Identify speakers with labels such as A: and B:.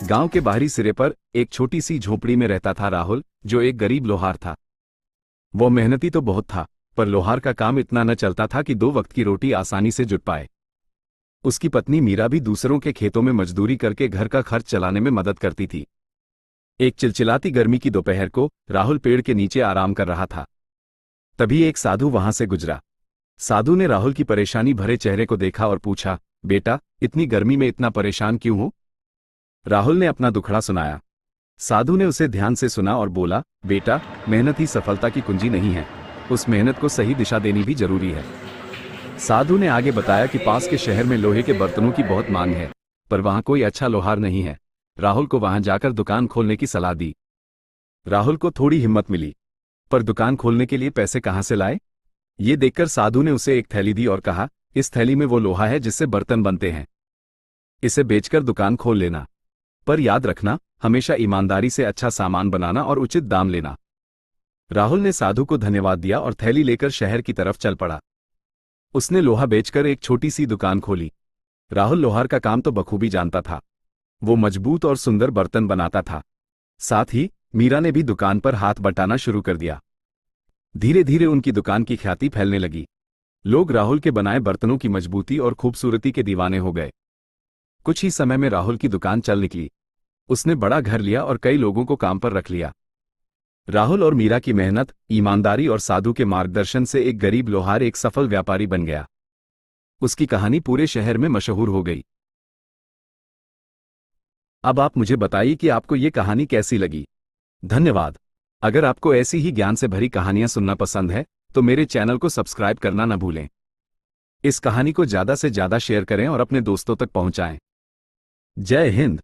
A: गांव के बाहरी सिरे पर एक छोटी सी झोपड़ी में रहता था राहुल, जो एक गरीब लोहार था। वो मेहनती तो बहुत था, पर लोहार का काम इतना न चलता था कि 2 वक्त की रोटी आसानी से जुट पाए। उसकी पत्नी मीरा भी दूसरों के खेतों में मजदूरी करके घर का खर्च चलाने में मदद करती थी। एक चिलचिलाती गर्मी की दोपहर को राहुल पेड़ के नीचे आराम कर रहा था। तभी एक साधु वहां से गुजरा। साधु ने राहुल की परेशानी भरे चेहरे को देखा और पूछा, बेटा, इतनी गर्मी में इतना परेशान क्यों हो? राहुल ने अपना दुखड़ा सुनाया। साधु ने उसे ध्यान से सुना और बोला, बेटा, मेहनत ही सफलता की कुंजी नहीं है, उस मेहनत को सही दिशा देनी भी जरूरी है। साधु ने आगे बताया कि पास के शहर में लोहे के बर्तनों की बहुत मांग है, पर वहां कोई अच्छा लोहार नहीं है। राहुल को वहां जाकर दुकान खोलने की सलाह दी। राहुल को थोड़ी हिम्मत मिली, पर दुकान खोलने के लिए पैसे कहां से लाए? ये देखकर साधु ने उसे एक थैली दी और कहा, इस थैली में वो लोहा है जिससे बर्तन बनते हैं, इसे बेचकर दुकान खोल लेना। पर याद रखना, हमेशा ईमानदारी से अच्छा सामान बनाना और उचित दाम लेना। राहुल ने साधु को धन्यवाद दिया और थैली लेकर शहर की तरफ चल पड़ा। उसने लोहा बेचकर एक छोटी सी दुकान खोली। राहुल लोहार का काम तो बखूबी जानता था। वो मजबूत और सुंदर बर्तन बनाता था। साथ ही मीरा ने भी दुकान पर हाथ बटाना शुरू कर दिया। धीरे धीरे उनकी दुकान की ख्याति फैलने लगी। लोग राहुल के बनाए बर्तनों की मजबूती और खूबसूरती के दीवाने हो गए। कुछ ही समय में राहुल की दुकान चल निकली। उसने बड़ा घर लिया और कई लोगों को काम पर रख लिया। राहुल और मीरा की मेहनत, ईमानदारी और साधु के मार्गदर्शन से एक गरीब लोहार एक सफल व्यापारी बन गया। उसकी कहानी पूरे शहर में मशहूर हो गई। अब आप मुझे बताइए कि आपको ये कहानी कैसी लगी। धन्यवाद। अगर आपको ऐसी ही ज्ञान से भरी कहानियां सुनना पसंद है, तो मेरे चैनल को सब्सक्राइब करना न भूलें। इस कहानी को ज्यादा से ज्यादा शेयर करें और अपने दोस्तों तक पहुंचाएं। जय हिंद।